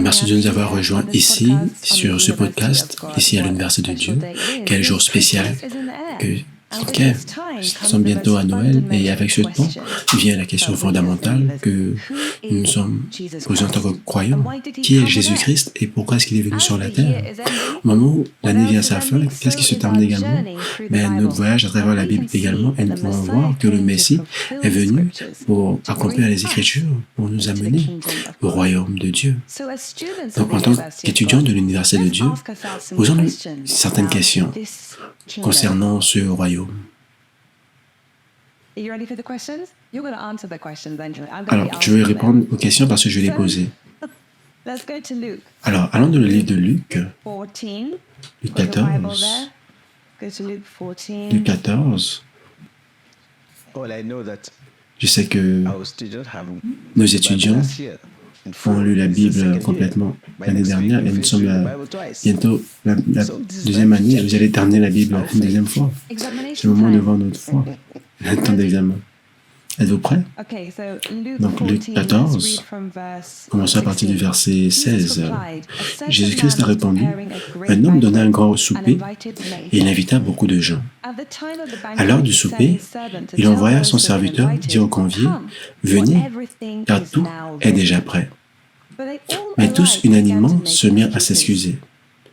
Merci de nous avoir rejoints ici, sur ce podcast, ici à l'Université de Dieu. Quel jour spécial que OK, nous sommes bientôt à Noël et avec ce temps vient la question fondamentale que nous nous sommes posée en tant que croyants. Qui est Jésus-Christ et pourquoi est-ce qu'il est venu sur la terre? Au moment où l'année vient à sa fin, qu'est-ce qui se termine également? Notre voyage à travers la Bible également, et nous pouvons voir que le Messie est venu pour accomplir les Écritures, pour nous amener au royaume de Dieu. Donc, en tant qu'étudiants de l'Université de Dieu, posons-nous certaines questions concernant ce royaume. Alors, je vais répondre aux questions parce que je vais les poser. Alors, allons dans le livre de Luc, Luc 14. Luc 14. Je sais que nos étudiants ont lu la Bible complètement l'année dernière et nous sommes bientôt la deuxième année. Vous allez terminer la Bible une deuxième fois. C'est le moment de voir notre foi, le temps d'examen. Êtes-vous prêts? Donc, Luc 14, commençons à partir du verset 16. Jésus-Christ a répondu, « Un homme donna un grand souper et il invita beaucoup de gens. À l'heure du souper, il envoya son serviteur dire aux conviés, « Venez, car tout est déjà prêt. » Mais tous unanimement se mirent à s'excuser.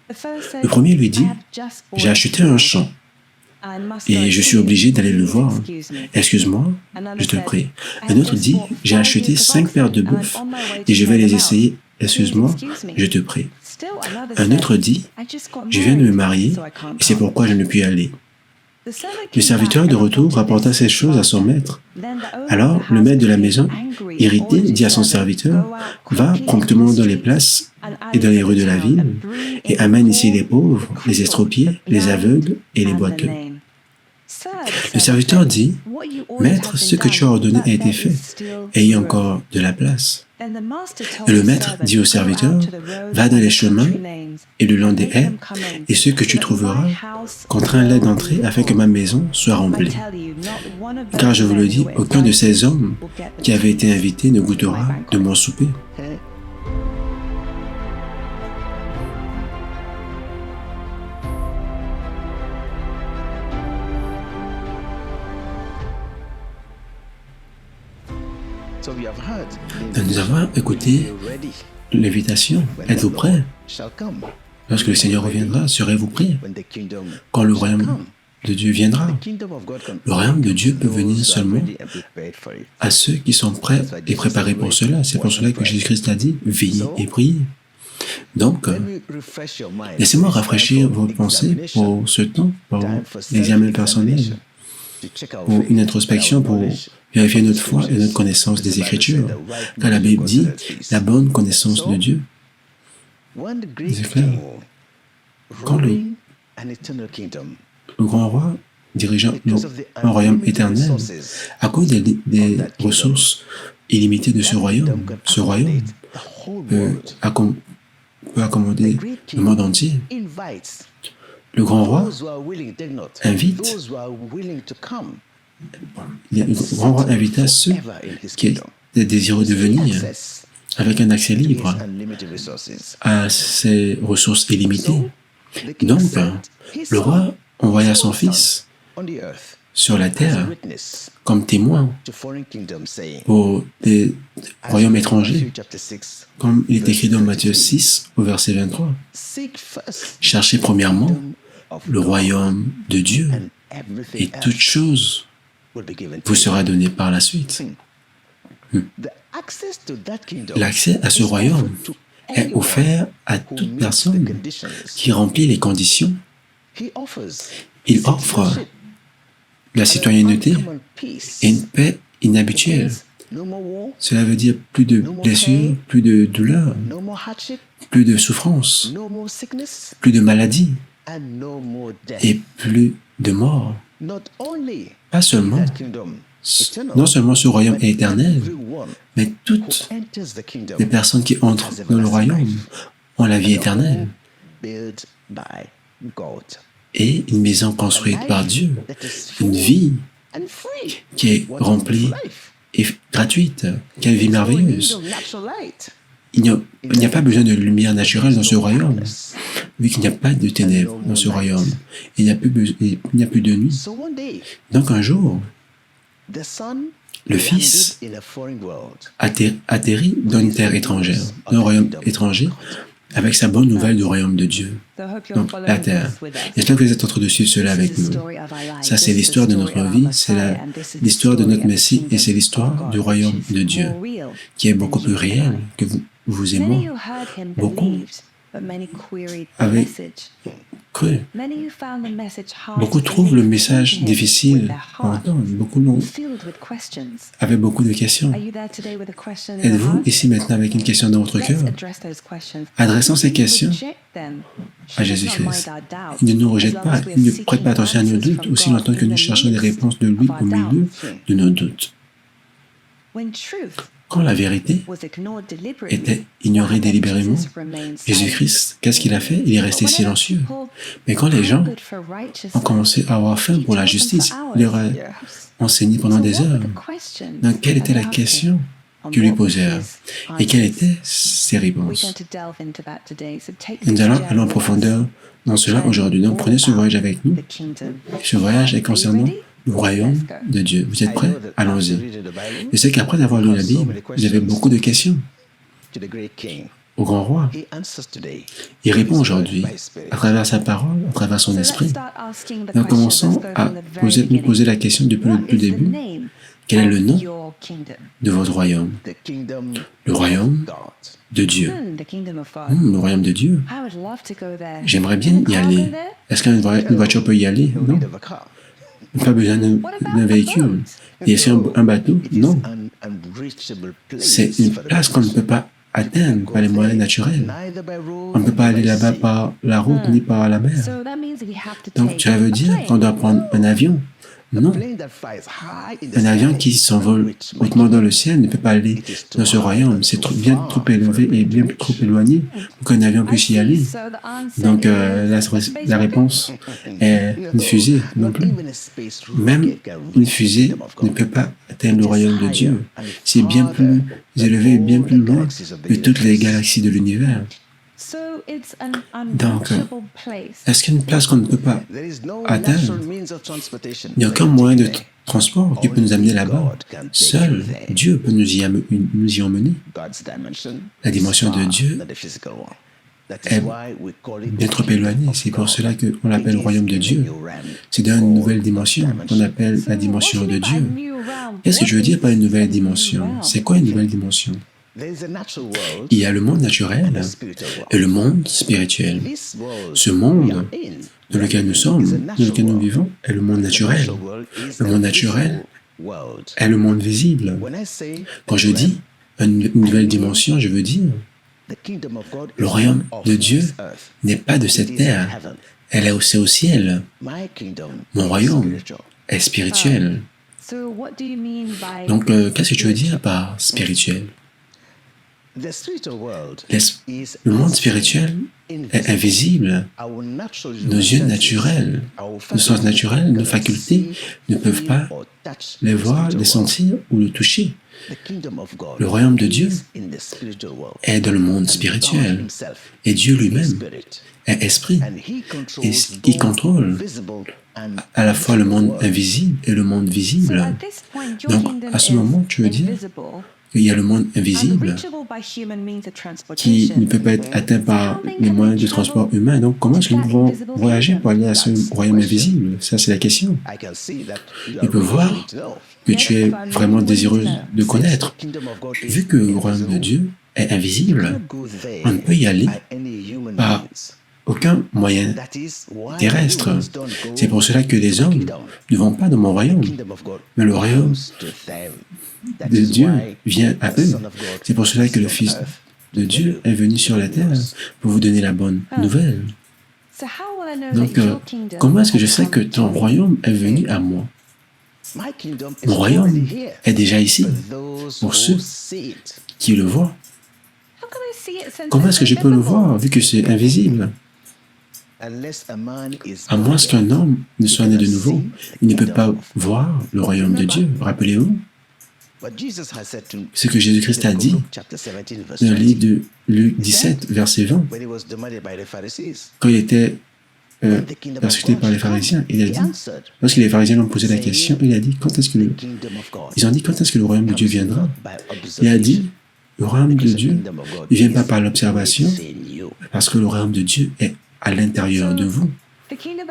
Le premier lui dit, « J'ai acheté un champ et je suis obligé d'aller le voir. Excuse-moi, je te prie. » Un autre dit, « J'ai acheté 5 paires de bœufs et je vais les essayer. Excuse-moi, je te prie. » Un autre dit, « Je viens de me marier et c'est pourquoi je ne puis aller. » Le serviteur de retour rapporta ces choses à son maître. Alors, le maître de la maison, irrité, dit à son serviteur, « Va promptement dans les places et dans les rues de la ville et amène ici les pauvres, les estropiés, les aveugles et les boiteux. » Le serviteur dit, « Maître, ce que tu as ordonné a été fait, et il y a encore de la place. » Et le maître dit au serviteur, « Va dans les chemins et le long des haies, et ce que tu trouveras, contrains-les d'entrer afin que ma maison soit remplie. Car je vous le dis, aucun de ces hommes qui avaient été invités ne goûtera de mon souper. » Nous avons écouté l'invitation. Êtes-vous prêts? Lorsque le Seigneur reviendra, serez-vous prêts? Quand le royaume de Dieu viendra, le royaume de Dieu peut venir seulement à ceux qui sont prêts et préparés pour cela. C'est pour cela que Jésus-Christ a dit, veillez et priez. Donc, laissez-moi rafraîchir vos pensées pour ce temps, pour l'examen personnel, pour une introspection, pour vérifier notre foi et notre connaissance des Écritures. Car la Bible dit la bonne connaissance de Dieu. C'est clair. Quand le grand roi dirigeant un royaume éternel, à cause des ressources illimitées de ce royaume peut accommoder le monde entier. Le grand roi invite. Le grand roi invita ceux qui étaient désireux de venir avec un accès libre à ces ressources illimitées. Donc, le roi envoya son fils sur la terre comme témoin pour des royaumes étrangers, comme il est écrit dans Matthieu 6 au verset 23. Cherchez premièrement le royaume de Dieu et toute chose vous sera donné par la suite. L'accès à ce royaume est offert à toute personne qui remplit les conditions. Il offre la citoyenneté et une paix inhabituelle. Cela veut dire plus de blessures, plus de douleurs, plus de souffrances, plus de maladies et plus de mort. Pas seulement, non seulement ce royaume est éternel, mais toutes les personnes qui entrent dans le royaume ont la vie éternelle et une maison construite par Dieu, une vie qui est remplie et gratuite. Quelle vie merveilleuse! il n'y a pas besoin de lumière naturelle dans ce royaume, vu qu'il n'y a pas de ténèbres dans ce royaume. Il n'y a plus de nuit. Donc un jour, le Fils atterrit dans une terre étrangère, dans un royaume étranger, avec sa bonne nouvelle du royaume de Dieu. Donc, la terre. J'espère que vous êtes en train de suivre cela avec nous. Ça, c'est l'histoire de notre vie, c'est l'histoire de notre Messie, et c'est l'histoire du royaume de Dieu, qui est beaucoup plus réel que vous et moi. Beaucoup avaient cru. Beaucoup trouvent le message difficile à entendre. Beaucoup avaient beaucoup de questions. Êtes-vous ici maintenant avec une question dans votre cœur? Adressons ces questions à Jésus-Christ. Il ne nous rejette pas, il ne prête pas attention à nos doutes, aussi longtemps que nous cherchons des réponses de lui au milieu de nos doutes. Quand la vérité était ignorée délibérément, Jésus-Christ, qu'est-ce qu'il a fait? Il est resté silencieux. Mais quand les gens ont commencé à avoir faim pour la justice, il leur a enseigné pendant des heures. Donc, quelle était la question qu'ils lui posèrent? Et quelles étaient ses réponses? Nous allons aller en profondeur dans cela aujourd'hui. Donc, prenez ce voyage avec nous. Ce voyage est concernant le royaume de Dieu. Vous êtes prêts? Allons-y. Je sais qu'après avoir lu la Bible, vous avez beaucoup de questions au grand roi. Il répond aujourd'hui à travers sa parole, à travers son esprit. Donc, commençons à nous poser la question depuis le début. Quel est le nom de votre royaume? Le royaume de Dieu. Le royaume de Dieu. J'aimerais bien y aller. Est-ce qu'une voiture peut y aller? Non. Pas besoin d'un véhicule. Et est-ce un bateau? Non. C'est une place qu'on ne peut pas atteindre par les moyens naturels. On ne peut pas aller là-bas par la route ni par la mer. Donc, ça veut dire qu'on doit prendre un avion. Non. Un avion qui s'envole hautement dans le ciel ne peut pas aller dans ce royaume. C'est bien trop élevé et bien trop éloigné pour qu'un avion puisse y aller. Donc, la réponse est une fusée non plus. Même une fusée ne peut pas atteindre le royaume de Dieu. C'est bien plus élevé et bien plus loin que toutes les galaxies de l'univers. Donc, est-ce qu'il y a une place qu'on ne peut pas atteindre? Il n'y a aucun moyen de transport qui peut nous amener là-bas. Seul Dieu peut nous y emmener. La dimension de Dieu est bien trop éloignée. C'est pour cela qu'on l'appelle le royaume de Dieu. C'est dans une nouvelle dimension qu'on appelle la dimension de Dieu. Qu'est-ce que je veux dire par une nouvelle dimension? C'est quoi une nouvelle dimension? Il y a le monde naturel et le monde spirituel. Ce monde dans lequel nous sommes, dans lequel nous vivons, est le monde naturel. Le monde naturel est le monde visible. Quand je dis une nouvelle dimension, je veux dire le royaume de Dieu n'est pas de cette terre. Elle est aussi au ciel. Mon royaume est spirituel. Donc, qu'est-ce que tu veux dire par spirituel? Le monde spirituel est invisible. Nos yeux naturels, nos sens naturels, nos facultés ne peuvent pas les voir, les sentir ou le toucher. Le royaume de Dieu est dans le monde spirituel. Et Dieu lui-même est esprit. Et il contrôle à la fois le monde invisible et le monde visible. Donc, à ce moment, tu veux dire qu'il y a le monde invisible qui ne peut pas être atteint par les moyens de transport humain. Donc, comment est-ce que nous pouvons voyager pour aller à ce royaume invisible? Ça, c'est la question. Il peut voir que tu es vraiment désireuse de connaître. Vu que le royaume de Dieu est invisible, on ne peut y aller par aucun moyen terrestre. C'est pour cela que les hommes ne vont pas dans mon royaume, mais le royaume de Dieu vient à eux. C'est pour cela que le Fils de Dieu est venu sur la terre pour vous donner la bonne nouvelle. Donc, comment est-ce que je sais que ton royaume est venu à moi? Mon royaume est déjà ici, pour ceux qui le voient. Comment est-ce que je peux le voir, vu que c'est invisible? À moins qu'un homme ne soit né de nouveau, il ne peut pas voir le royaume de Dieu. Rappelez-vous. Ce que Jésus-Christ a dit dans le livre de Luc 17, verset 20, quand il était persécuté par les pharisiens, il a dit, lorsque les pharisiens lui ont posé la question, il a dit, ils ont dit, quand est-ce que le royaume de Dieu viendra? Il a dit, le royaume de Dieu ne vient pas par l'observation, parce que le royaume de Dieu est à l'intérieur de vous.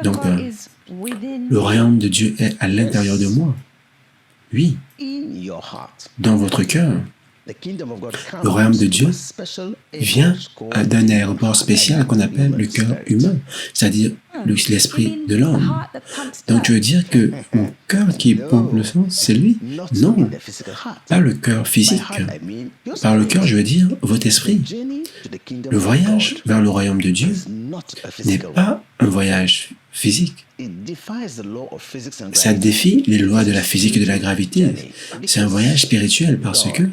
Donc, le royaume de Dieu est à l'intérieur de moi. Oui, dans votre cœur. Le royaume de Dieu vient d'un aéroport spécial qu'on appelle le cœur humain, c'est-à-dire l'esprit de l'homme. Donc, je veux dire que mon cœur qui pompe le sang, c'est lui? Non, pas le cœur physique. Par le cœur, je veux dire votre esprit. Le voyage vers le royaume de Dieu n'est pas un voyage physique. Ça défie les lois de la physique et de la gravité. C'est un voyage spirituel parce que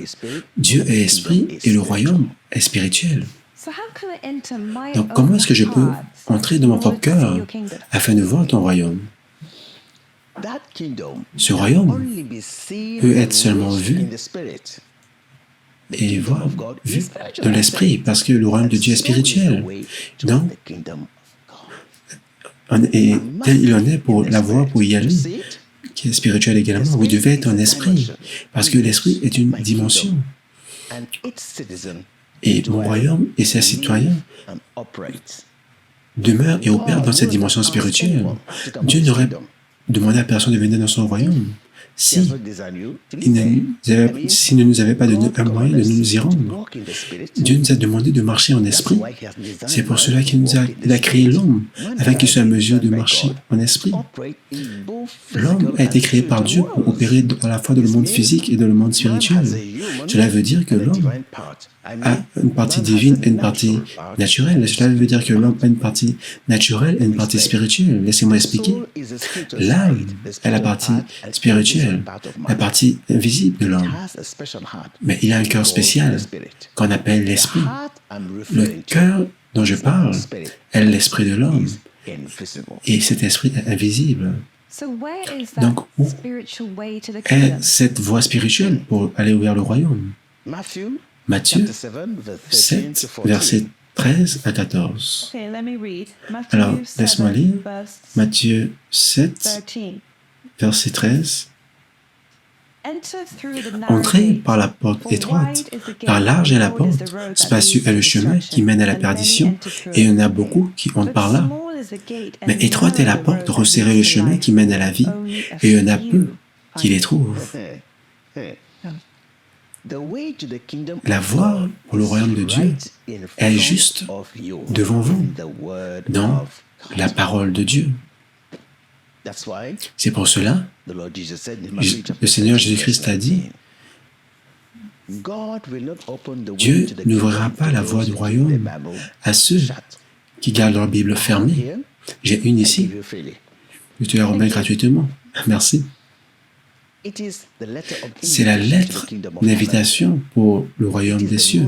Dieu est esprit et le royaume est spirituel. Donc, comment est-ce que je peux entrer dans mon propre cœur afin de voir ton royaume? Ce royaume peut être seulement vu et vu dans l'esprit parce que le royaume de Dieu est spirituel. Donc, et tel il en est pour la voie, pour y aller, qui est spirituel également. Vous devez être un esprit, parce que l'esprit est une dimension. Et mon royaume et ses citoyens demeurent et opèrent dans cette dimension spirituelle. Dieu n'aurait demandé à personne de venir dans son royaume s'il ne nous avait pas donné un moyen de nous y rendre. Dieu nous a demandé de marcher en esprit. C'est pour cela qu'il a créé l'homme, afin qu'il soit en mesure de marcher en esprit. L'homme a été créé par Dieu pour opérer à la fois dans le monde physique et dans le monde spirituel. Cela veut dire que l'homme a une partie divine et une partie naturelle. Cela veut dire que l'homme a une partie naturelle et une partie spirituelle. Laissez-moi expliquer. L'âme est la partie spirituelle, la partie invisible de l'homme. Mais il a un cœur spécial qu'on appelle l'esprit. Le cœur dont je parle est l'esprit de l'homme. Et cet esprit est invisible. Donc, où est cette voie spirituelle pour aller vers le royaume? Matthieu 7, versets 13 à 14. Alors, laisse-moi lire. Matthieu 7, verset 13. Entrez par la porte étroite, car large est la porte, spacieux est le chemin qui mène à la perdition, et il y en a beaucoup qui entrent par là. Mais étroite est la porte, resserré le chemin qui mène à la vie, et il y en a peu qui les trouvent. La voie pour le royaume de Dieu est juste devant vous, dans la parole de Dieu. C'est pour cela, le Seigneur Jésus-Christ a dit, Dieu n'ouvrira pas la voie du royaume à ceux qui gardent leur Bible fermée. J'ai une ici. Je te la remets gratuitement. Merci. C'est la lettre d'invitation pour le royaume des cieux.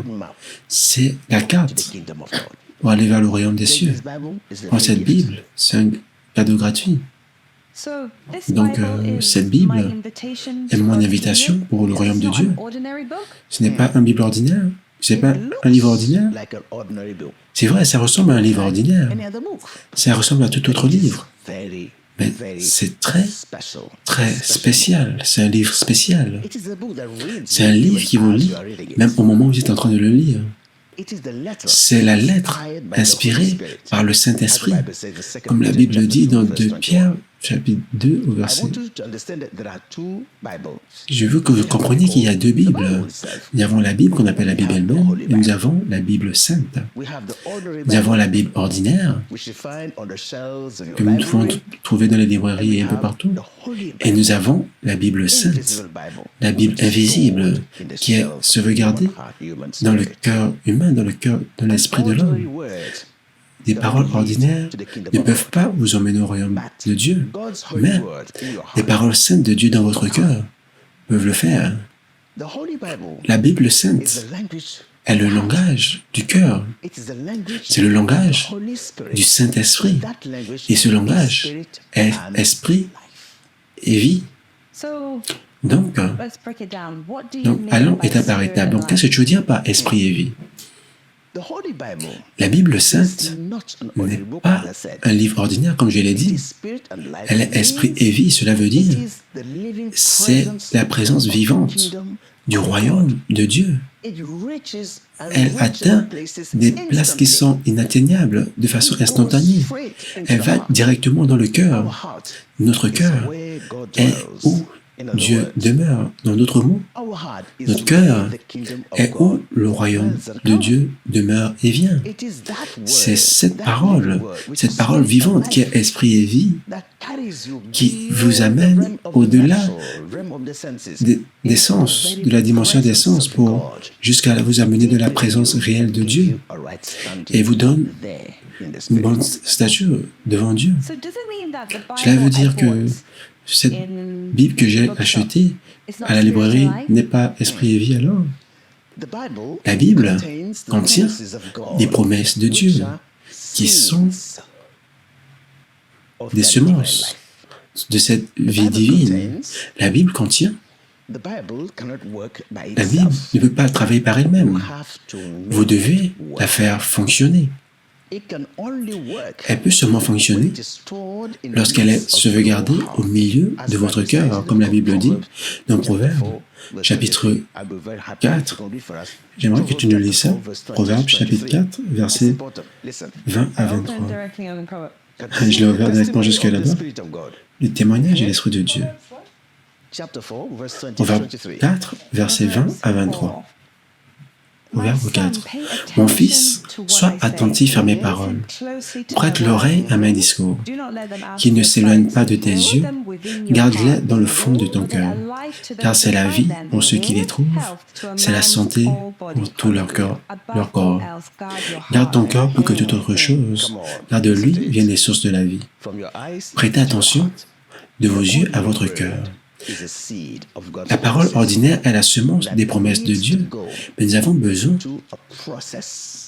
C'est la carte pour aller vers le royaume des cieux. Prends cette Bible, c'est un cadeau gratuit. Donc, cette Bible est mon invitation pour le royaume de Dieu. Ce n'est pas une Bible ordinaire, ce n'est pas un livre ordinaire. C'est vrai, ça ressemble à un livre ordinaire. Ça ressemble à tout autre livre. Mais c'est très spécial. C'est un livre spécial. C'est un livre qui vous lit, même au moment où vous êtes en train de le lire. C'est la lettre inspirée par le Saint-Esprit, comme la Bible dit dans 2 Pierre, chapitre 2, au verset. Je veux que vous compreniez qu'il y a 2 Bibles. Nous avons la Bible qu'on appelle la Bible elle-même, et nous avons la Bible sainte. Nous avons la Bible ordinaire, que nous pouvons trouver dans les librairies et un peu partout. Et nous avons la Bible sainte, la Bible invisible, qui est sauvegardée dans le cœur humain, dans l'esprit de l'homme. Des paroles ordinaires ne peuvent pas vous emmener au royaume de Dieu, mais les paroles saintes de Dieu dans votre cœur peuvent le faire. La Bible sainte est le langage du cœur. C'est le langage du Saint-Esprit. Et ce langage est esprit et vie. Donc, allons étape par étape. Donc, qu'est-ce que tu veux dire par esprit et vie? La Bible sainte n'est pas un livre ordinaire, comme je l'ai dit. Elle est esprit et vie. Cela veut dire c'est la présence vivante du royaume de Dieu. Elle atteint des places qui sont inatteignables de façon instantanée. Elle va directement dans le cœur. Notre cœur est où Dieu demeure. Dans d'autres mots, notre cœur est où le royaume de Dieu demeure et vient. C'est cette parole vivante qui est esprit et vie, qui vous amène au-delà des sens, de la dimension des sens, pour jusqu'à vous amener de la présence réelle de Dieu et vous donne une bonne stature devant Dieu. Cela veut dire que cette Bible que j'ai achetée à la librairie n'est pas esprit et vie alors? La Bible contient des promesses de Dieu qui sont des semences de cette vie divine. La Bible contient. La Bible ne peut pas travailler par elle-même. Vous devez la faire fonctionner. Elle peut seulement fonctionner lorsqu'elle est sauvegardée au milieu de votre cœur, comme la Bible dit dans Proverbes, chapitre 4. J'aimerais que tu nous lises ça. Proverbes, chapitre 4, versets 20 à 23. Je l'ai ouvert directement jusque là-bas. Le témoignage et l'Esprit de Dieu. Proverbe 4, versets 20 à 23. Proverbe 4. Mon fils, sois attentif à mes paroles. Prête l'oreille à mes discours. Qu'ils ne s'éloignent pas de tes yeux. Garde-les dans le fond de ton cœur. Car c'est la vie pour ceux qui les trouvent. C'est la santé pour tout leur corps. Garde ton cœur plus que toute autre chose. Car de lui viennent les sources de la vie. Prêtez attention de vos yeux à votre cœur. La parole ordinaire est la semence des promesses de Dieu, mais nous avons besoin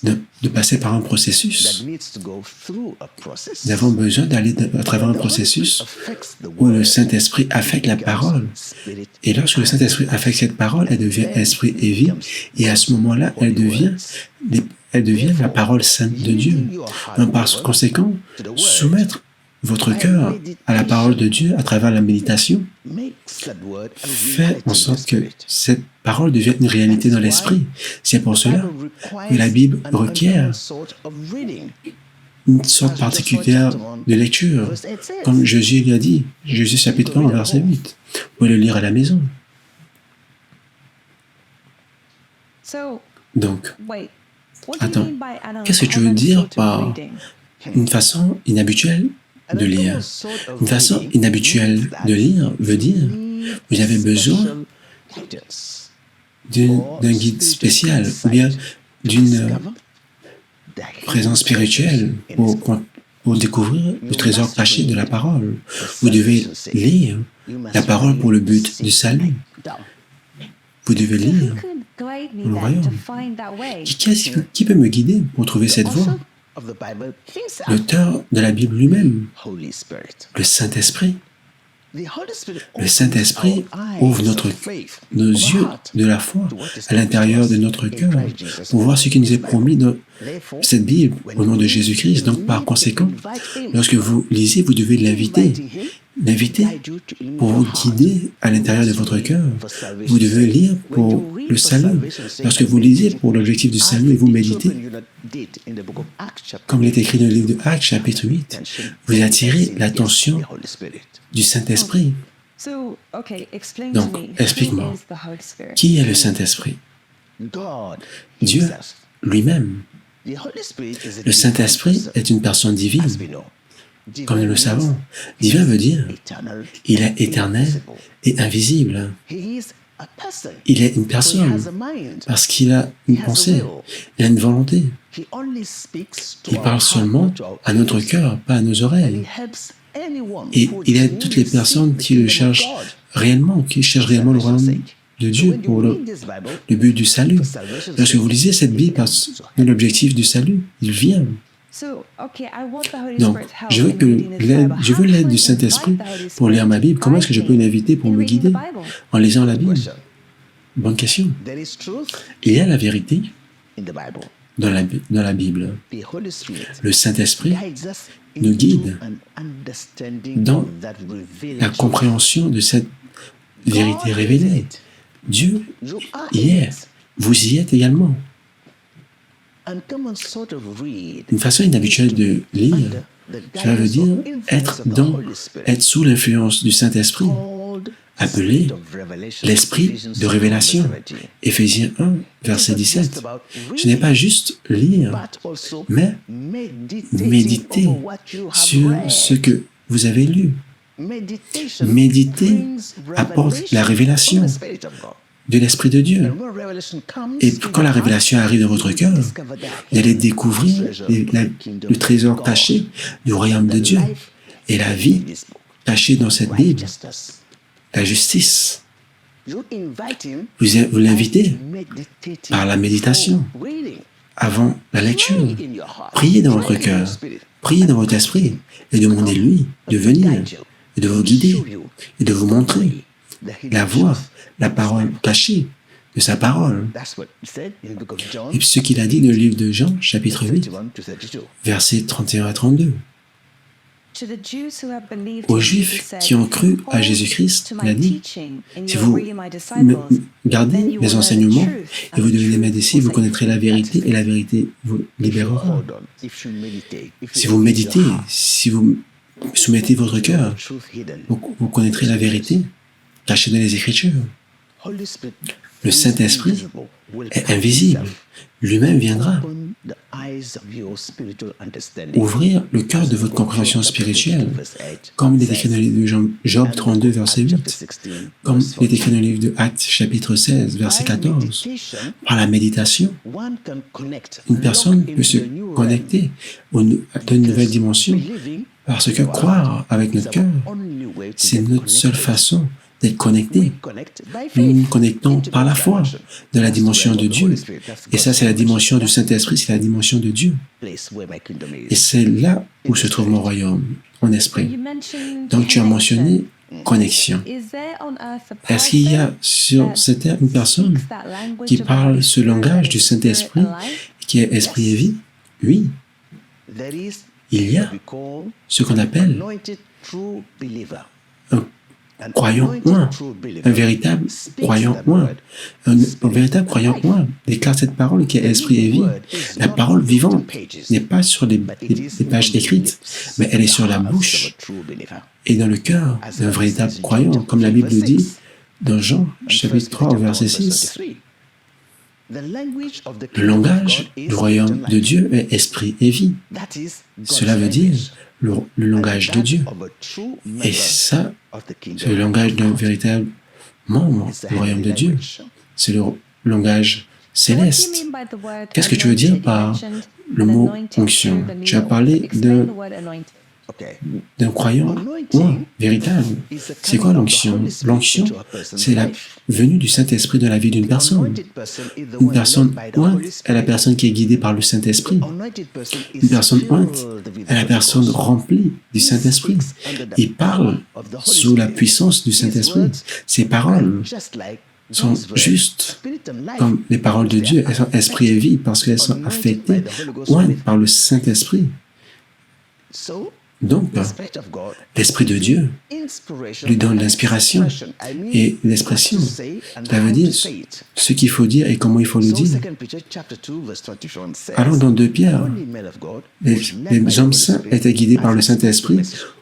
de passer par un processus. Nous avons besoin d'aller à travers un processus où le Saint-Esprit affecte la parole. Et lorsque le Saint-Esprit affecte cette parole, elle devient esprit et vie, et à ce moment-là, elle devient la parole sainte de Dieu. Donc, par conséquent, soumettre votre cœur à la parole de Dieu à travers la méditation fait en sorte que cette parole devienne une réalité dans l'esprit. C'est pour cela que la Bible requiert une sorte particulière de lecture. Comme Jésus l'a dit, Jésus chapitre 1, verset 8. Vous pouvez le lire à la maison. Donc, attends, qu'est-ce que tu veux dire par une façon inhabituelle de lire? Une façon inhabituelle de lire veut dire vous avez besoin d'un guide spécial ou bien d'une présence spirituelle pour découvrir le trésor caché de la parole. Vous devez lire la parole pour le but du salut. Vous devez lire le royaume. Qui peut me guider pour trouver cette voie? L'auteur de la Bible lui-même, le Saint-Esprit. Le Saint-Esprit ouvre nos yeux de la foi à l'intérieur de notre cœur pour voir ce qui nous est promis dans cette Bible au nom de Jésus-Christ. Donc, par conséquent, lorsque vous lisez, vous devez l'inviter pour vous guider à l'intérieur de votre cœur. Vous devez lire pour le salut. Lorsque vous lisez pour l'objectif du salut et vous méditez, comme il est écrit dans le livre de Actes, chapitre 8, vous attirez l'attention du Saint-Esprit. Donc, explique-moi, qui est le Saint-Esprit? Dieu lui-même. Le Saint-Esprit est une personne divine. Comme nous le savons, divin veut dire il est éternel et invisible. Il est une personne parce qu'il a une pensée, il a une volonté. Il parle seulement à notre cœur, pas à nos oreilles. Et il aide toutes les personnes qui le cherchent réellement, qui cherchent réellement le royaume de Dieu pour le but du salut. Lorsque vous lisez cette Bible dans l'objectif du salut, il vient. Donc, je veux l'aide du Saint-Esprit pour lire ma Bible. Comment est-ce que je peux l'inviter pour me guider en lisant la Bible? Bonne question. Il y a la vérité dans la Bible. Le Saint-Esprit nous guide dans la compréhension de cette vérité révélée. Dieu y est. Vous y êtes également. Une façon inhabituelle de lire, cela veut dire être sous l'influence du Saint-Esprit, appelé l'esprit de révélation. Éphésiens 1, verset 17. Ce n'est pas juste lire, mais méditer sur ce que vous avez lu. Méditer apporte la révélation de l'Esprit de Dieu. Et quand la révélation arrive dans votre cœur, vous allez découvrir le trésor caché du royaume de Dieu et la vie cachée dans cette Bible, la justice. Vous l'invitez par la méditation, avant la lecture. Priez dans votre cœur, priez dans votre esprit et demandez-lui de venir et de vous guider et de vous montrer la voie, la parole cachée de sa parole. Et puis ce qu'il a dit dans le livre de Jean, chapitre 8, versets 31 à 32. Aux Juifs qui ont cru à Jésus-Christ, il a dit, si vous gardez mes enseignements et vous devenez mes disciples, vous connaîtrez la vérité et la vérité vous libérera. Si vous méditez, si vous soumettez votre cœur, vous connaîtrez la vérité cachée dans les Écritures. Le Saint-Esprit est invisible. Lui-même viendra ouvrir le cœur de votre compréhension spirituelle, comme il est écrit dans le livre de Job 32, verset 8, comme il est écrit dans le livre de Actes, chapitre 16, verset 14. Par la méditation, une personne peut se connecter à une nouvelle dimension, parce que croire avec notre cœur, c'est notre seule façon d'être connecté. Nous nous connectons par la foi de la dimension de Dieu. Et ça, c'est la dimension du Saint-Esprit, c'est la dimension de Dieu. Et c'est là où se trouve mon royaume, mon esprit. Donc, tu as mentionné connexion. Est-ce qu'il y a sur cette terre une personne qui parle ce langage du Saint-Esprit, qui est esprit et vie? Oui. Il y a ce qu'on appelle un croyant oint, un véritable croyant oint. Un véritable croyant oint déclare cette parole qui est esprit et vie. La parole vivante n'est pas sur les pages écrites, mais elle est sur la bouche et dans le cœur d'un véritable croyant, comme la Bible dit dans Jean, chapitre 3, verset 6. Le langage du royaume de Dieu est esprit et vie. Cela veut dire le langage de Dieu. Et ça, c'est le langage d'un véritable membre du royaume de Dieu. C'est le langage céleste. Qu'est-ce que tu veux dire par le mot onction? Tu as parlé d'un croyant véritable. C'est quoi l'onction? L'onction, c'est la venue du Saint-Esprit dans la vie d'une personne. Une personne ointe est la personne qui est guidée par le Saint-Esprit. Une personne ointe est la personne remplie du Saint-Esprit. Il parle sous la puissance du Saint-Esprit. Ses paroles sont justes comme les paroles de Dieu. Elles sont esprit et vie parce qu'elles sont affectées ointes par le Saint-Esprit. Donc, l'Esprit de Dieu lui donne l'inspiration et l'expression. Cela veut dire ce qu'il faut dire et comment il faut le dire. Allons dans 2 Pierre. Les hommes saints étaient guidés par le Saint-Esprit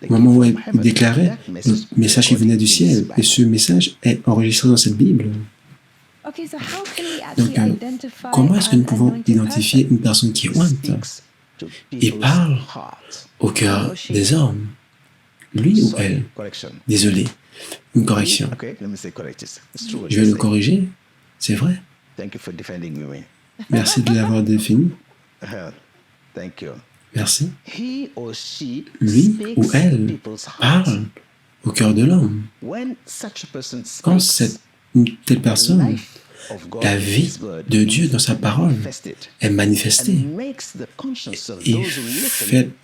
au moment où ils déclaraient le message qui venait du ciel. Et ce message est enregistré dans cette Bible. Donc, comment est-ce que nous pouvons identifier une personne qui est ointe? Il parle au cœur des hommes. Lui ou elle? Désolé, une correction. Je vais le corriger, c'est vrai. Merci de l'avoir défini. Merci. Lui ou elle parle au cœur de l'homme. Quand une telle personne la vie de Dieu dans sa parole est manifestée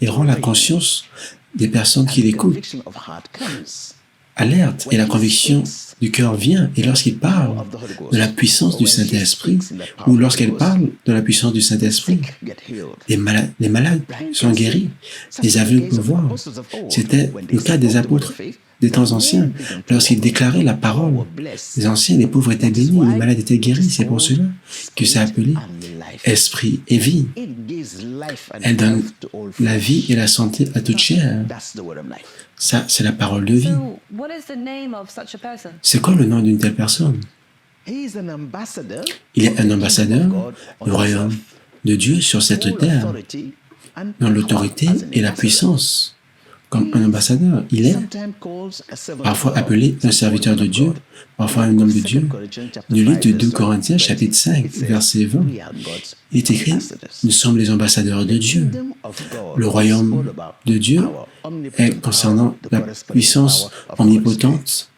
et rend la conscience des personnes qui l'écoutent alerte et la conviction du cœur vient. Et lorsqu'il parle de la puissance du Saint-Esprit, ou lorsqu'elle parle de la puissance du Saint-Esprit, les malades sont guéris, les aveugles peuvent voir. C'était le cas des apôtres des temps anciens. Lorsqu'ils déclaraient la parole, les anciens, les pauvres étaient bénis, les malades étaient guéris. C'est pour cela que c'est appelé esprit et vie. Elle donne la vie et la santé à toute chair. Ça, c'est la parole de vie. C'est quoi le nom d'une telle personne? Il est un ambassadeur du royaume de Dieu sur cette terre, dans l'autorité et la puissance. Comme un ambassadeur, il est parfois appelé un serviteur de Dieu, parfois un homme de Dieu. Du livre de 2 Corinthiens, chapitre 5, verset 20, il est écrit « Nous sommes les ambassadeurs de Dieu ». Le royaume de Dieu est concernant la puissance omnipotente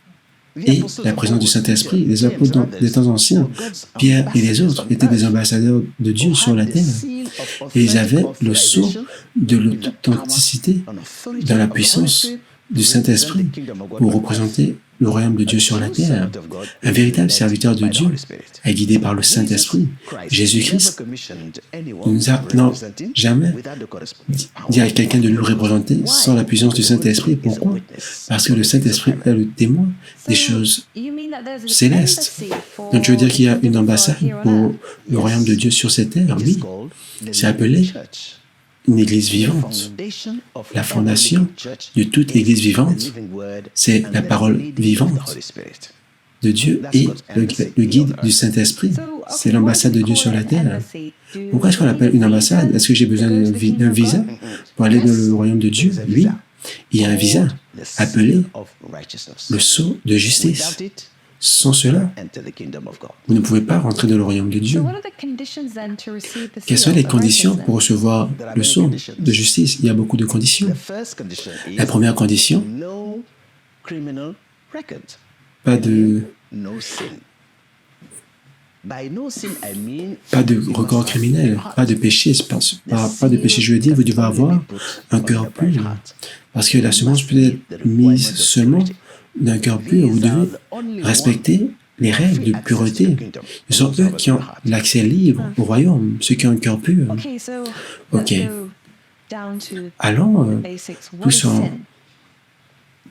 et la présence du Saint-Esprit. Les apôtres des temps anciens, Pierre et les autres, étaient des ambassadeurs de Dieu sur la terre. Et ils avaient le sceau de l'authenticité dans la puissance du Saint-Esprit pour représenter le royaume de Dieu sur la terre. Un véritable serviteur de Dieu est guidé par le Saint-Esprit. Jésus-Christ n'a jamais dit à quelqu'un de lui représenter sans la puissance du Saint-Esprit. Pourquoi? Parce que le Saint-Esprit est le témoin des choses célestes. Donc tu veux dire qu'il y a une ambassade pour le royaume de Dieu sur cette terre? Oui. C'est appelé une église vivante. La fondation de toute église vivante, c'est la parole vivante de Dieu et le guide du Saint-Esprit. C'est l'ambassade de Dieu sur la terre. Pourquoi est-ce qu'on l'appelle une ambassade? Est-ce que j'ai besoin d'un visa pour aller dans le royaume de Dieu? Oui, il y a un visa appelé le sceau de justice. Sans cela, vous ne pouvez pas rentrer dans le royaume de Dieu. Quelles sont les conditions pour recevoir le sceau de justice? Il y a beaucoup de conditions. La première condition, pas de record criminel, pas de péché. Pas de péché, je veux dire, vous devez avoir un cœur pur. Parce que la semence peut être mise seulement d'un cœur pur. Vous devez respecter les règles de pureté. Ce sont eux qui ont l'accès libre au royaume, ceux qui ont un cœur pur. Ok. Allons plus en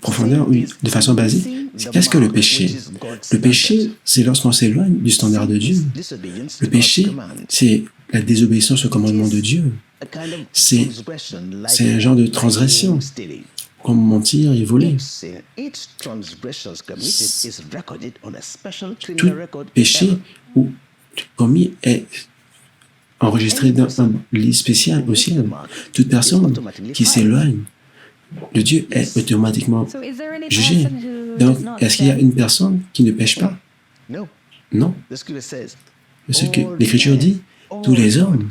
profondeur, oui, de façon basique. Qu'est-ce que le péché? Le péché, c'est lorsqu'on s'éloigne du standard de Dieu. Le péché, c'est la désobéissance au commandement de Dieu. C'est un genre de transgression, comme mentir et voler. Tout péché ou commis est enregistré dans un livre spécial au ciel. Toute personne qui s'éloigne de Dieu est automatiquement jugée. Donc, est-ce qu'il y a une personne qui ne pêche pas? Non. Ce que l'Écriture dit, tous les hommes,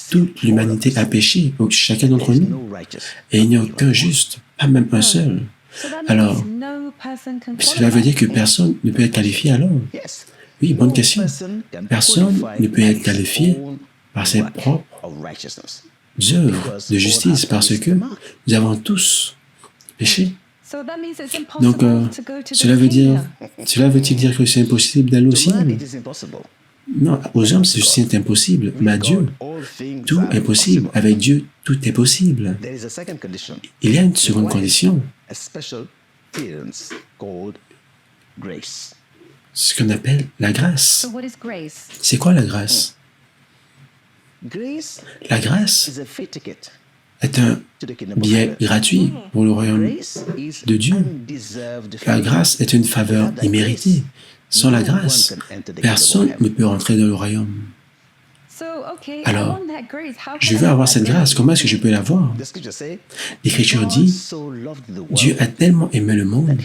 toute l'humanité a péché, donc chacun d'entre nous, et il n'y a aucun juste, pas même un seul. Alors, cela veut dire que personne ne peut être qualifié alors? Oui, bonne question. Personne ne peut être qualifié par ses propres œuvres de justice parce que nous avons tous péché. Donc, cela veut-il dire que c'est impossible d'aller au ciel? Non, aux hommes, ceci est impossible, mais à Dieu, tout est possible. Avec Dieu, tout est possible. Il y a une seconde condition, ce qu'on appelle la grâce. C'est quoi la grâce? La grâce est un billet gratuit pour le royaume de Dieu. La grâce est une faveur imméritée. Sans la grâce, personne ne peut entrer dans le royaume. Alors, je veux avoir cette grâce. Comment est-ce que je peux l'avoir? L'Écriture dit, Dieu a tellement aimé le monde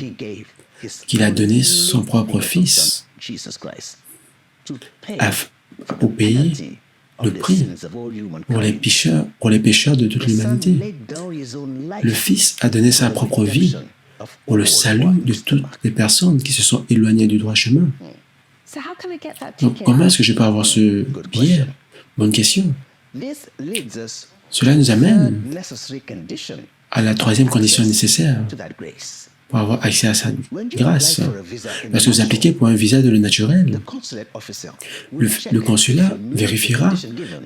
qu'il a donné son propre Fils pour payer le prix pour les pécheurs de toute l'humanité. Le Fils a donné sa propre vie pour le salut de toutes les personnes qui se sont éloignées du droit chemin. Donc, comment est-ce que je peux avoir ce billet? Bonne question. Cela nous amène à la troisième condition nécessaire pour avoir accès à cette grâce. Lorsque vous appliquez pour un visa de le naturel, le consulat vérifiera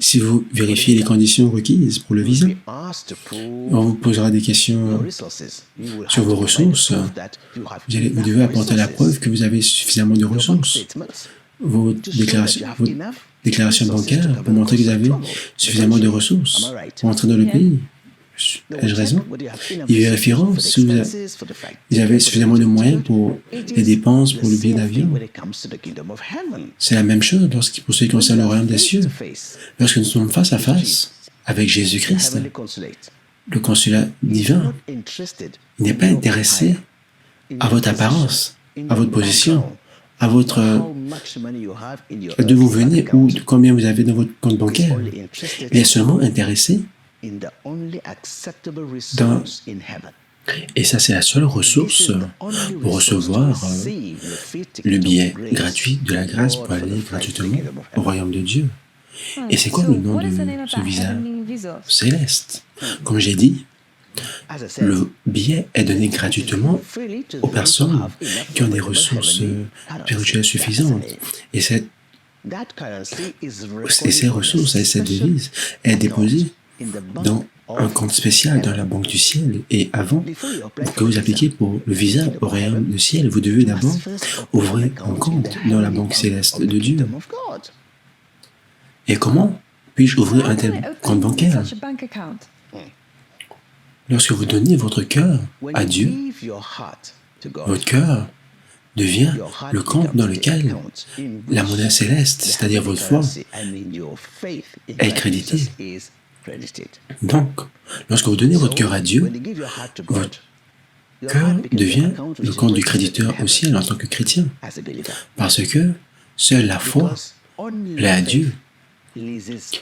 si vous vérifiez les conditions requises pour le visa. On vous posera des questions sur vos ressources. Vous devez apporter la preuve que vous avez suffisamment de ressources. Vos déclarations bancaires pour montrer que vous avez suffisamment de ressources pour entrer dans le pays. Ai-je raison? Ils vérifieront si vous avez suffisamment de moyens pour les dépenses pour le billet d'avion. C'est la même chose pour ce qui concerne le royaume des cieux. Lorsque nous sommes face à face avec Jésus-Christ, le consulat divin, il n'est pas intéressé à votre apparence, à votre position, à d'où vous venez ou de combien vous avez dans votre compte bancaire. Il est seulement intéressé et ça, c'est la seule ressource pour recevoir le billet gratuit de la grâce pour aller gratuitement au royaume de Dieu. Et c'est quoi le nom de ce visa céleste? Comme j'ai dit, le billet est donné gratuitement aux personnes qui ont des ressources spirituelles suffisantes. Et ces ressources et cette devise est déposée dans un compte spécial dans la Banque du Ciel. Et avant que vous appliquiez pour le visa au royaume du ciel, vous devez d'abord ouvrir un compte dans la Banque céleste de Dieu. Et comment puis-je ouvrir un tel compte bancaire? Lorsque vous donnez votre cœur à Dieu, votre cœur devient le compte dans lequel la monnaie céleste, c'est-à-dire votre foi, est créditée. Donc, lorsque vous donnez votre cœur à Dieu, votre cœur devient le compte du créditeur au ciel en tant que chrétien. Parce que seule la foi plaît à Dieu.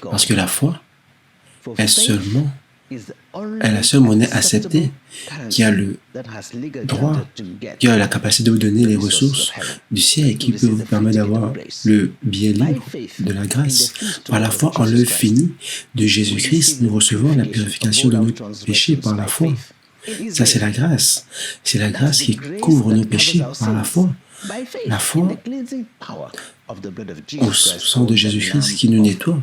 Parce que la foi est la seule monnaie acceptée qui a le droit, qui a la capacité de vous donner les ressources du ciel et qui peut vous permettre d'avoir le billet libre de la grâce. Par la foi en l'œuvre finie de Jésus-Christ, nous recevons la purification de nos péchés par la foi. Ça, c'est la grâce. C'est la grâce qui couvre nos péchés par la foi. La foi au sang de Jésus-Christ qui nous nettoie,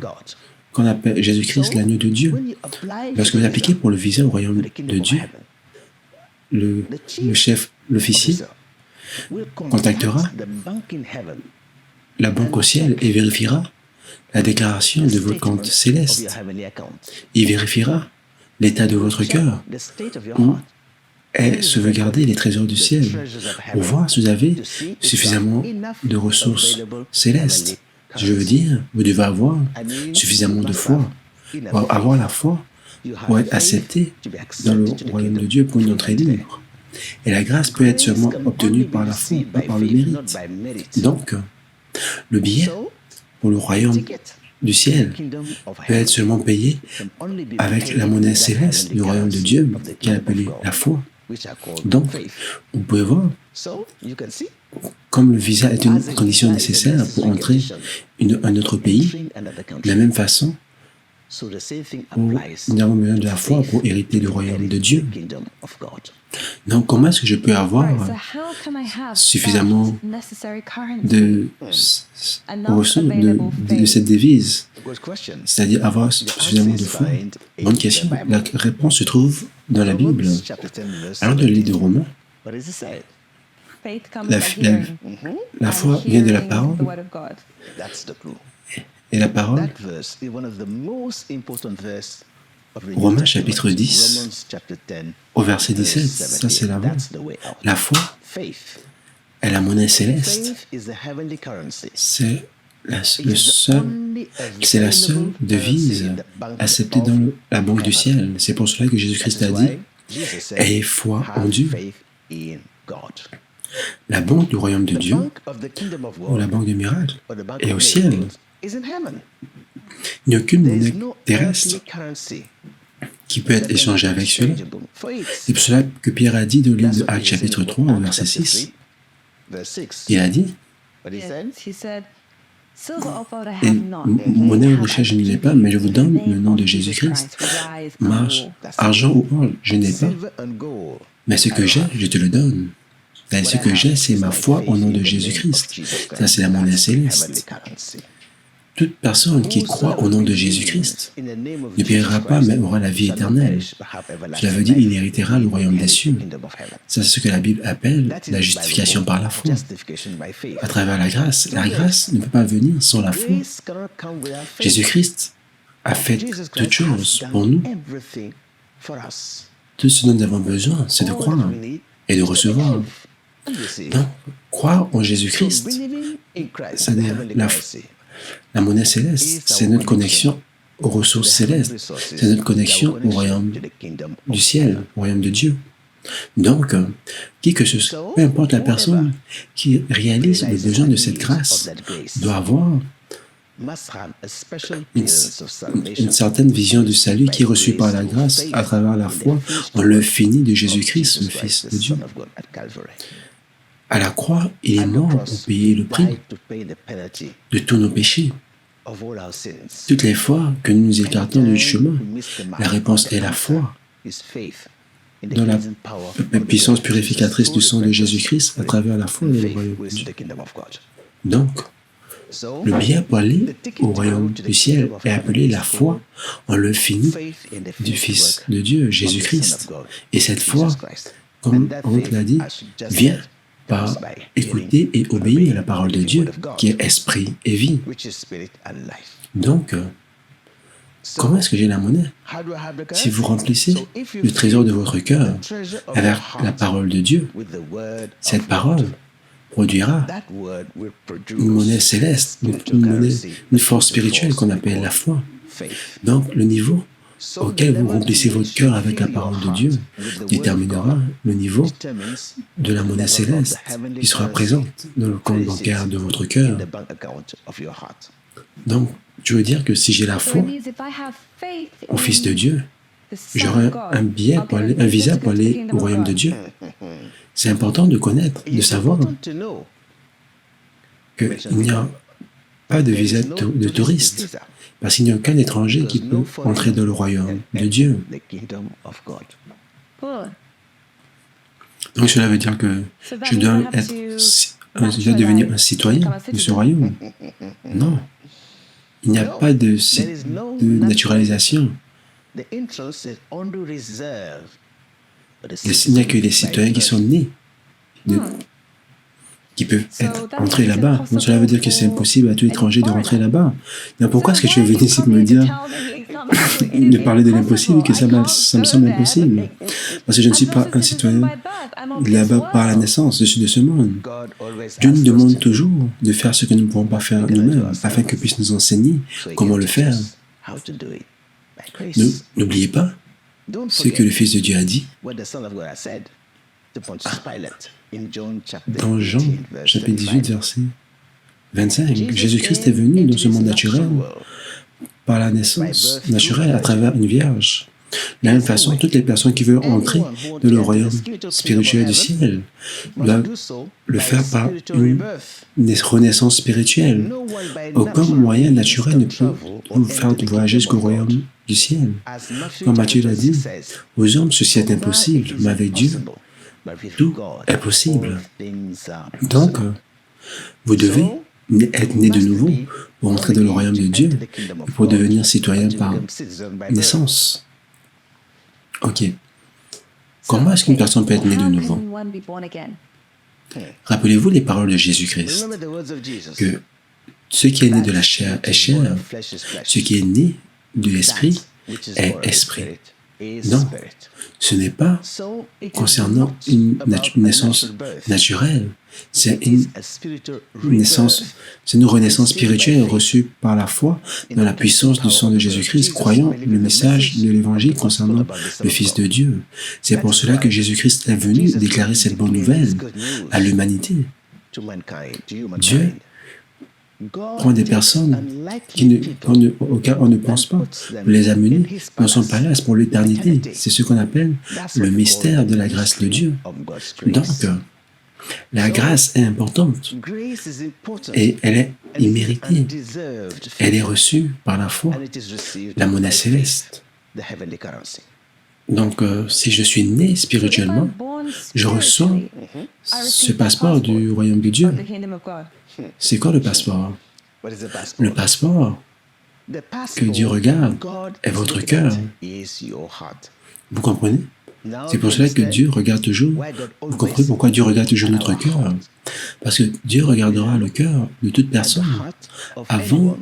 qu'on appelle Jésus-Christ l'agneau de Dieu. Lorsque vous appliquez pour le visa au royaume de Dieu, le chef, l'officier, contactera la banque au ciel et vérifiera la déclaration de votre compte céleste. Il vérifiera l'état de votre cœur, où est sauvegardé les trésors du ciel, pour voir si vous avez suffisamment de ressources célestes. Je veux dire, vous devez avoir suffisamment de foi, pour avoir la foi, pour être accepté dans le royaume de Dieu pour une entrée libre. Et la grâce peut être seulement obtenue par la foi, pas par le mérite. Donc, le billet pour le royaume du ciel peut être seulement payé avec la monnaie céleste du royaume de Dieu, qui est appelée la foi. Donc, vous pouvez voir, comme le visa est une condition nécessaire pour entrer un autre pays, de la même façon, nous avons besoin de la foi pour hériter du royaume de Dieu. Donc, comment est-ce que je peux avoir suffisamment de ressources de cette devise, c'est-à-dire avoir suffisamment de foi? Bonne question. La réponse se trouve dans la Bible. Alors, de l'île de Romains, la foi vient de la parole. Et la parole, Romains chapitre 10, au verset 17, ça c'est la voie. La foi est la monnaie céleste. C'est la seule devise acceptée dans la banque du ciel. C'est pour cela que Jésus-Christ a dit, « Ayez foi en Dieu ». La banque du royaume de Dieu, ou la banque des miracles, est au ciel. Il n'y a aucune monnaie terrestre qui peut être échangée avec cela. C'est pour cela que Pierre a dit dans le livre de Actes chapitre 3, au verset 6, il a dit, Et monnaie ou richesse, je ne l'ai pas, mais je vous donne le nom de Jésus-Christ. Argent ou or, je n'ai pas, mais ce que j'ai, je te le donne. Et ce que j'ai, c'est ma foi au nom de Jésus-Christ. Ça, c'est la monnaie céleste. Toute personne qui croit au nom de Jésus-Christ ne périra pas, mais aura la vie éternelle. Cela veut dire qu'il héritera le royaume des cieux. Ça, c'est ce que la Bible appelle la justification par la foi. À travers la grâce ne peut pas venir sans la foi. Jésus-Christ a fait toutes choses pour nous. Tout ce dont nous avons besoin, c'est de croire et de recevoir. Donc, croire en Jésus-Christ, c'est-à-dire la monnaie céleste, c'est notre connexion aux ressources célestes, c'est notre connexion au royaume du ciel, au royaume de Dieu. Donc, qui que ce soit, peu importe la personne qui réalise le besoin de cette grâce, doit avoir une certaine vision du salut qui est reçue par la grâce à travers la foi en l'œuvre finie de Jésus-Christ, le Fils de Dieu. À la croix, il est mort pour payer le prix de tous nos péchés. Toutes les fois que nous nous écartons du chemin, la réponse est la foi dans la puissance purificatrice du sang de Jésus-Christ à travers la foi dans le royaume de Dieu. Donc, le billet pour aller au royaume du ciel est appelé la foi en l'œuvre finie du Fils de Dieu, Jésus-Christ. Et cette foi, comme on l'a dit, vient par écouter et obéir à la parole de Dieu, qui est esprit et vie. Donc, comment est-ce que j'ai la monnaie? Si vous remplissez le trésor de votre cœur avec la parole de Dieu, cette parole produira une monnaie céleste, une force spirituelle qu'on appelle la foi. Donc, le niveau auquel vous remplissez votre cœur avec la parole de Dieu déterminera le niveau de la monnaie céleste qui sera présente dans le compte bancaire de votre cœur. Donc, je veux dire que si j'ai la foi au Fils de Dieu, j'aurai un visa pour aller au royaume de Dieu. C'est important de connaître, de savoir qu'il n'y a pas de visa de touriste, parce qu'il n'y a aucun étranger qui peut entrer dans le royaume de Dieu. Donc cela veut dire que je dois devenir un citoyen de ce royaume. Non, il n'y a pas de naturalisation. Il n'y a que les citoyens qui sont nés, qui peuvent entrer là-bas. Donc cela veut dire que c'est impossible à tout étranger de rentrer là-bas. Donc pourquoi est-ce que tu es venu ici pour me dire de parler de l'impossible, que ça me semble impossible? Parce que je ne suis pas un citoyen là-bas par la naissance, je suis de ce monde. Dieu nous demande toujours de faire ce que nous ne pouvons pas faire nous-mêmes, afin qu'il puisse nous enseigner comment le faire. N'oubliez pas ce que le Fils de Dieu a dit. Dans Jean, chapitre 18, verset 25, Jésus-Christ est venu dans ce monde naturel par la naissance naturelle à travers une vierge. De la même façon, toutes les personnes qui veulent entrer dans le royaume spirituel du ciel doivent le faire par une renaissance spirituelle. Aucun moyen naturel ne peut vous faire voyager jusqu'au royaume du ciel. Comme Matthieu l'a dit, aux hommes, ceci est impossible, mais avec Dieu, tout est possible. Donc, vous devez être né de nouveau pour entrer dans le royaume de Dieu et pour devenir citoyen par naissance. Ok. Comment est-ce qu'une personne peut être née de nouveau? Rappelez-vous les paroles de Jésus-Christ, que ce qui est né de la chair est chair, ce qui est né de l'esprit est esprit. Non, ce n'est pas concernant une naissance naturelle, c'est une renaissance spirituelle reçue par la foi dans la puissance du sang de Jésus-Christ, croyant le message de l'Évangile concernant le Fils de Dieu. C'est pour cela que Jésus-Christ est venu déclarer cette bonne nouvelle à l'humanité. Dieu prend des personnes auxquelles on ne pense pas, les amener dans son palace pour l'éternité. C'est ce qu'on appelle le mystère de la grâce de Dieu. Donc, La grâce est importante et elle est imméritée. Elle est reçue par la foi, la monnaie céleste. Donc, si je suis né spirituellement, je reçois ce passeport du royaume de Dieu. C'est quoi le passeport? Le passeport que Dieu regarde est votre cœur. Vous comprenez? C'est pour cela que Dieu regarde toujours. Vous comprenez pourquoi Dieu regarde toujours notre cœur? Parce que Dieu regardera le cœur de toute personne avant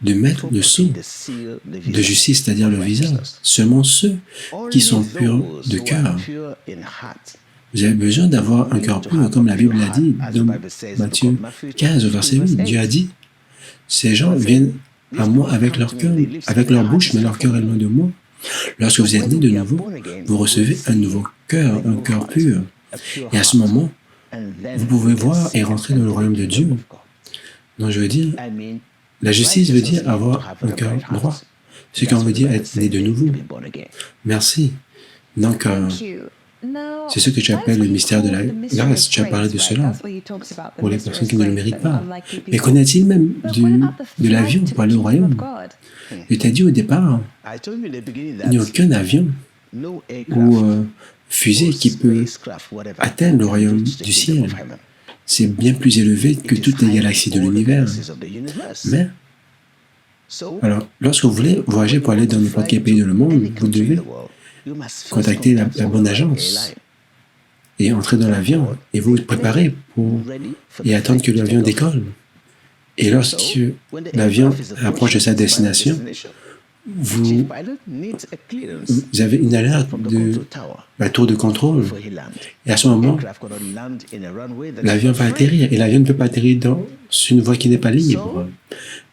de mettre le sceau de justice, c'est-à-dire le visage. Seulement ceux qui sont purs de cœur. Vous avez besoin d'avoir un cœur pur, comme la Bible l'a dit dans Matthieu 15, verset 8. Dieu a dit, ces gens viennent à moi avec leur cœur, avec leur bouche, mais leur cœur est loin de moi. Lorsque vous êtes né de nouveau, vous recevez un nouveau cœur, un cœur pur. Et à ce moment, vous pouvez voir et rentrer dans le royaume de Dieu. Donc je veux dire, la justice veut dire avoir un cœur droit. Ce qu'on veut dire être né de nouveau. Merci. Donc, c'est ce que tu appelles le mystère de la grâce. Tu as parlé de cela pour les personnes qui ne le méritent pas. Mais qu'en est-il même de l'avion pour aller au royaume? Je t'ai dit au départ, il n'y a aucun avion ou fusée qui peut atteindre le royaume du ciel. C'est bien plus élevé que toutes les galaxies de l'univers. Mais, alors, lorsque vous voulez voyager pour aller dans n'importe quel pays du monde, vous devez contacter la bonne agence et entrer dans l'avion et vous préparer et attendre que l'avion décolle. Et lorsque l'avion approche de sa destination, vous avez une alerte de la tour de contrôle. Et à ce moment, l'avion va atterrir. Et l'avion ne peut pas atterrir sur une voie qui n'est pas libre.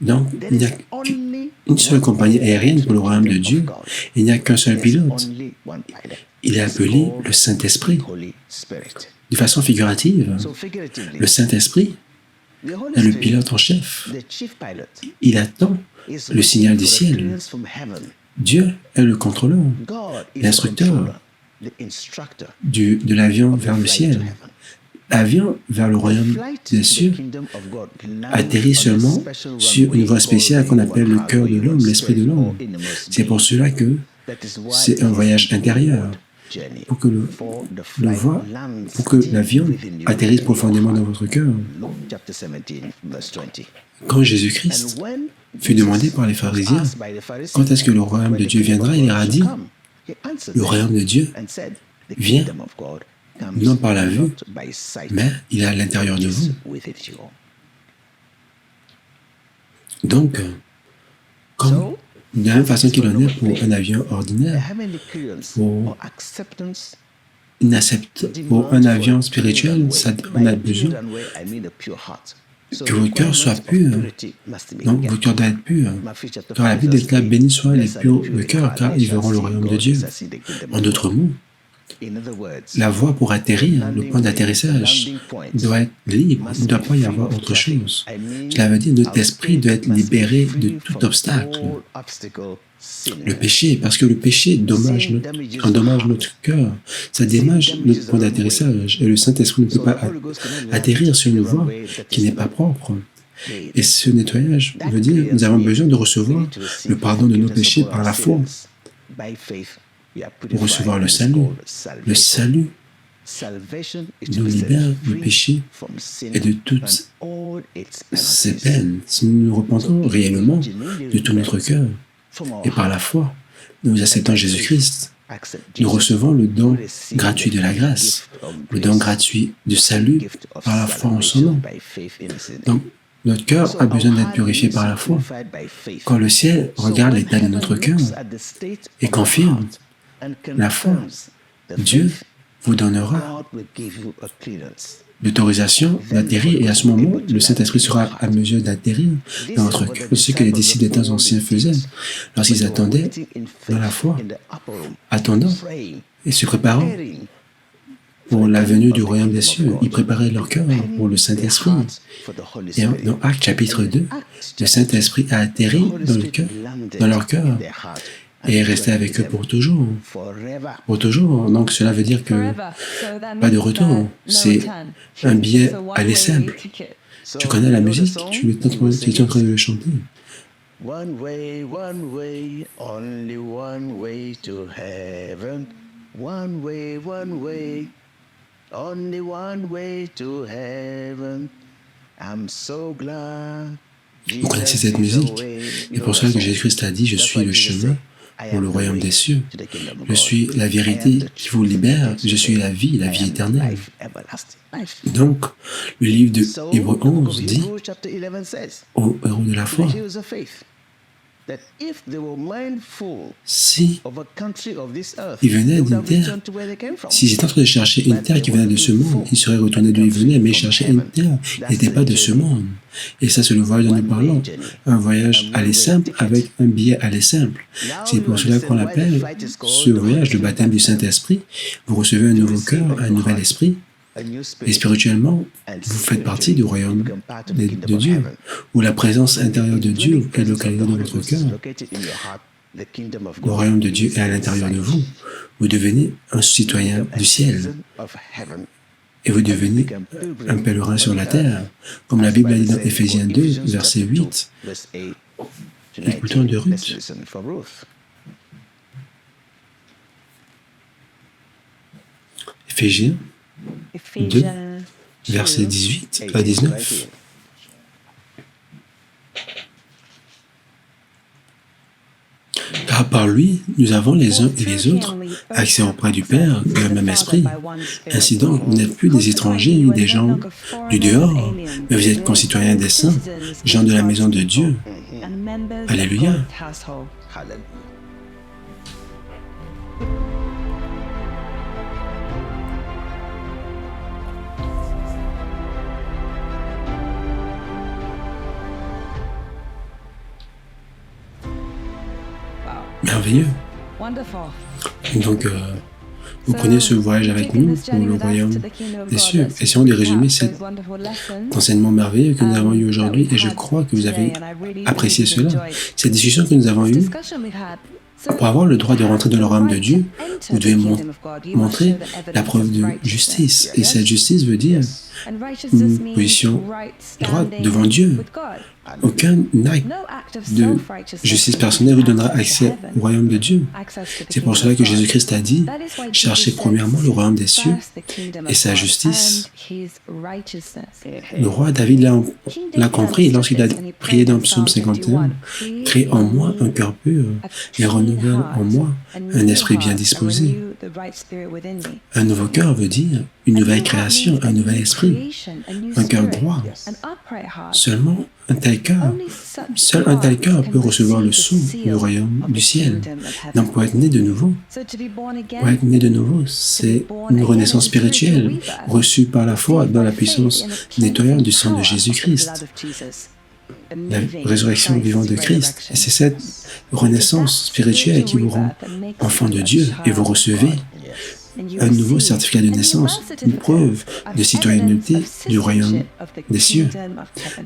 Donc, il n'y a qu'une seule compagnie aérienne pour le royaume de Dieu. Il n'y a qu'un seul pilote. Il est appelé le Saint-Esprit. De façon figurative, le Saint-Esprit est le pilote en chef. Il attend le signal du ciel. Dieu est le contrôleur, l'instructeur de l'avion vers le ciel. L'avion vers le royaume des cieux atterrit seulement sur une voie spéciale qu'on appelle le cœur de l'homme, l'esprit de l'homme. C'est pour cela que c'est un voyage intérieur. Pour que l'avion atterrisse profondément dans votre cœur. Quand Jésus-Christ fut demandé par les pharisiens quand est-ce que le royaume de Dieu viendra, il leur a dit, le royaume de Dieu vient non par la vue, mais il est à l'intérieur de vous. Donc, comme de la même façon qu'il en est pour un avion ordinaire, pour un avion spirituel, on a besoin que votre cœur soit pur. Donc, votre cœur doit être pur. Dans la Bible déclare, bénis soient les purs de cœur, car ils verront le royaume de Dieu. En d'autres mots, la voie pour atterrir, le point d'atterrissage, doit être libre. Il ne doit pas y avoir autre chose. Cela veut dire que notre esprit doit être libéré de tout obstacle. Le péché, parce que le péché endommage notre cœur. Ça démage notre point d'atterrissage. Et le Saint-Esprit ne peut pas atterrir sur une voie qui n'est pas propre. Et ce nettoyage veut dire que nous avons besoin de recevoir le pardon de nos péchés par la foi. Pour recevoir le salut. Le salut nous libère du péché et de toutes ces peines. Si nous nous repentons réellement de tout notre cœur et par la foi, nous acceptons Jésus-Christ, nous recevons le don gratuit de la grâce, le don gratuit du salut par la foi en son nom. Donc, notre cœur a besoin d'être purifié par la foi. Quand le ciel regarde l'état de notre cœur et confirme la foi, Dieu vous donnera l'autorisation d'atterrir et à ce moment, le Saint-Esprit sera à mesure d'atterrir dans votre cœur. C'est ce que les disciples des temps anciens faisaient lorsqu'ils attendaient dans la foi, attendant et se préparant pour la venue du royaume des cieux. Ils préparaient leur cœur pour le Saint-Esprit. Et dans Actes chapitre 2, le Saint-Esprit a atterri dans leur cœur. et est resté avec eux pour toujours. Pour toujours. Donc cela veut dire que pas de retour. C'est un billet aller simple. Tu connais la musique, tu es en train de le chanter. One way, only one way to heaven. One way, only one way to heaven. I'm so glad. Vous connaissez cette musique? Et pour cela que Jésus-Christ a dit, je suis le chemin pour le royaume des cieux. Je suis la vérité qui vous libère. Je suis la vie éternelle. Donc, le livre de Hébreux 11 dit aux héros de la foi, si ils venaient d'une terre, s'ils étaient en train de chercher une terre qui venait de ce monde, ils seraient retournés d'où ils venaient, mais ils cherchaient une terre qui n'était pas de ce monde. Et ça, c'est le voyage dont nous parlons. Un voyage aller simple avec un billet aller simple. C'est pour cela qu'on appelle ce voyage le baptême du Saint-Esprit. Vous recevez un nouveau cœur, un nouvel esprit. Et spirituellement, vous faites partie du royaume de Dieu, où la présence intérieure de Dieu est localisée dans votre cœur. Le royaume de Dieu est à l'intérieur de vous. Vous devenez un citoyen du ciel. Et vous devenez un pèlerin sur la terre, comme la Bible a dit dans Éphésiens 2, verset 8. Écoutons de Ruth. Éphésiens 2, versets 18 à 19. Car par lui, nous avons les uns et les autres accès auprès du Père et le même esprit. Ainsi donc, vous n'êtes plus des étrangers ni des gens du dehors, mais vous êtes concitoyens des saints, gens de la maison de Dieu. Alléluia. Merveilleux. Donc, vous prenez ce voyage avec nous pour le royaume des cieux. Essayons de résumer cet enseignement merveilleux que nous avons eu aujourd'hui et je crois que vous avez apprécié cela. Cette discussion que nous avons eue, pour avoir le droit de rentrer dans le royaume de Dieu, vous devez montrer la preuve de justice. Et cette justice veut dire une position droite devant Dieu. Aucun acte de justice personnelle vous donnera accès au royaume de Dieu. C'est pour cela que Jésus-Christ a dit, cherchez premièrement le royaume des cieux et sa justice. Le roi David l'a compris lorsqu'il a prié dans Psaume 51, « Crée en moi un cœur pur et renouvelle en moi un esprit bien disposé. » Un nouveau cœur veut dire une nouvelle création, un nouvel esprit, un cœur droit. Seulement un tel cœur, seul un tel cœur peut recevoir le sceau du royaume du ciel. Donc pour être né de nouveau, c'est une renaissance spirituelle reçue par la foi dans la puissance nettoyante du sang de Jésus-Christ. La résurrection vivante de Christ. Et c'est cette renaissance spirituelle qui vous rend enfant de Dieu et vous recevez un nouveau certificat de naissance, une preuve de citoyenneté du royaume des cieux.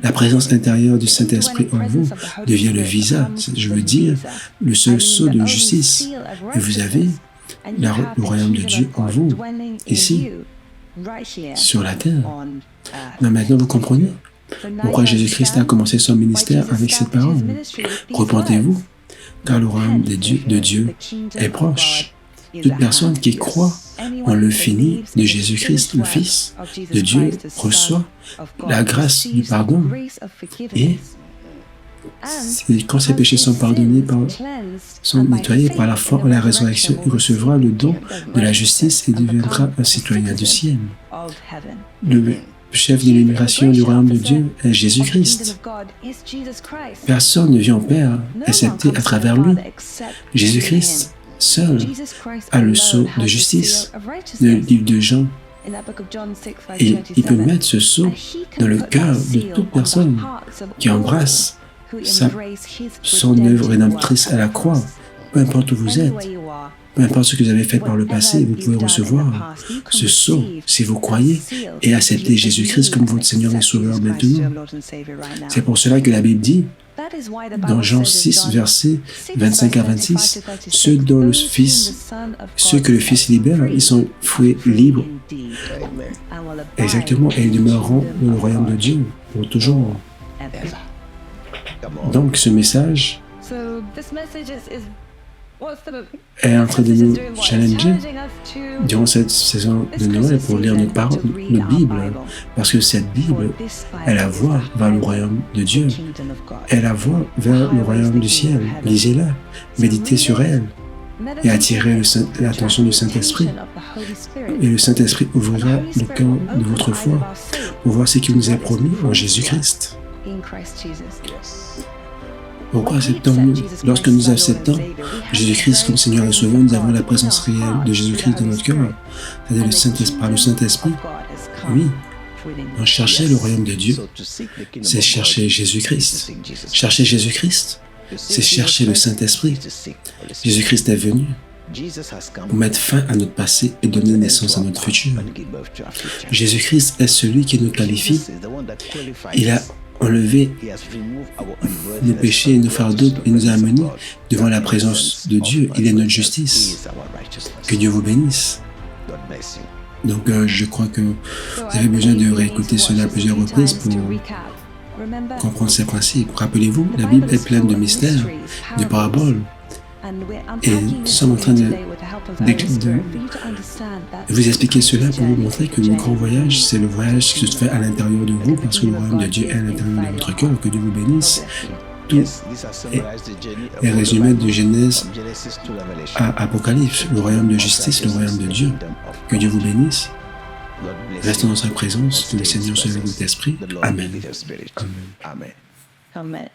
La présence intérieure du Saint-Esprit en vous devient le visa, je veux dire, le seul sceau de justice. Et vous avez le royaume de Dieu en vous, ici, sur la terre. Mais maintenant, vous comprenez pourquoi Jésus-Christ a commencé son ministère avec cette parole. Repentez-vous, car le royaume de Dieu est proche. Toute personne qui croit en le fini de Jésus-Christ, le Fils de Dieu, reçoit la grâce du pardon. Et quand ses péchés sont pardonnés, sont nettoyés par la foi en la résurrection, il recevra le don de la justice et deviendra un citoyen du ciel. Le chef de l'immigration du royaume de Dieu est Jésus-Christ. Personne ne vient au Père excepté à travers lui. Jésus-Christ seul a le sceau de justice. Le livre de Jean, et il peut mettre ce sceau dans le cœur de toute personne qui embrasse son œuvre rédemptrice à la croix. Peu importe où vous êtes, peu importe ce que vous avez fait par le passé, vous pouvez recevoir ce sceau si vous croyez et accepter Jésus-Christ comme votre Seigneur et Sauveur maintenant. C'est pour cela que la Bible dit, Dans Jean 6, versets 25 à 26, ceux que le Fils libère, ils sont faits libres. Exactement, et ils demeureront dans le royaume de Dieu pour toujours. Donc, ce message est en train de nous challenger durant cette saison de Noël pour lire notre Bible, parce que cette Bible est la voie vers le royaume de Dieu, est la voie vers le royaume du ciel. Lisez-la, méditez sur elle et attirez l'attention du Saint-Esprit. Et le Saint-Esprit ouvrira le cœur de votre foi pour voir ce qu'il nous a promis en Jésus-Christ. Pourquoi acceptons-nous? Lorsque nous acceptons Jésus-Christ comme Seigneur et Sauveur, nous avons la présence réelle de Jésus-Christ dans notre cœur, c'est-à-dire par le Saint-Esprit. Oui, donc chercher le royaume de Dieu, c'est chercher Jésus-Christ. Chercher Jésus-Christ, c'est chercher le Saint-Esprit. Jésus-Christ est venu pour mettre fin à notre passé et donner naissance à notre futur. Jésus-Christ est celui qui nous qualifie. Il a enlevé nos péchés et nos fardeaux et nous a amenés devant la présence de Dieu. Il est notre justice. Que Dieu vous bénisse. Donc, je crois que vous avez besoin de réécouter cela à plusieurs reprises pour comprendre ces principes. Rappelez-vous, la Bible est pleine de mystères, de paraboles. Et nous sommes en train de vous expliquer cela pour vous montrer que le grand voyage, c'est le voyage qui se fait à l'intérieur de vous, parce que le royaume de Dieu est à l'intérieur de votre cœur. Que Dieu vous bénisse. Tout est résumé de Genèse à Apocalypse, le royaume de justice, le royaume de Dieu. Que Dieu vous bénisse. Restons dans sa présence, que le Seigneur soit avec notre esprit. Amen. Amen. Amen.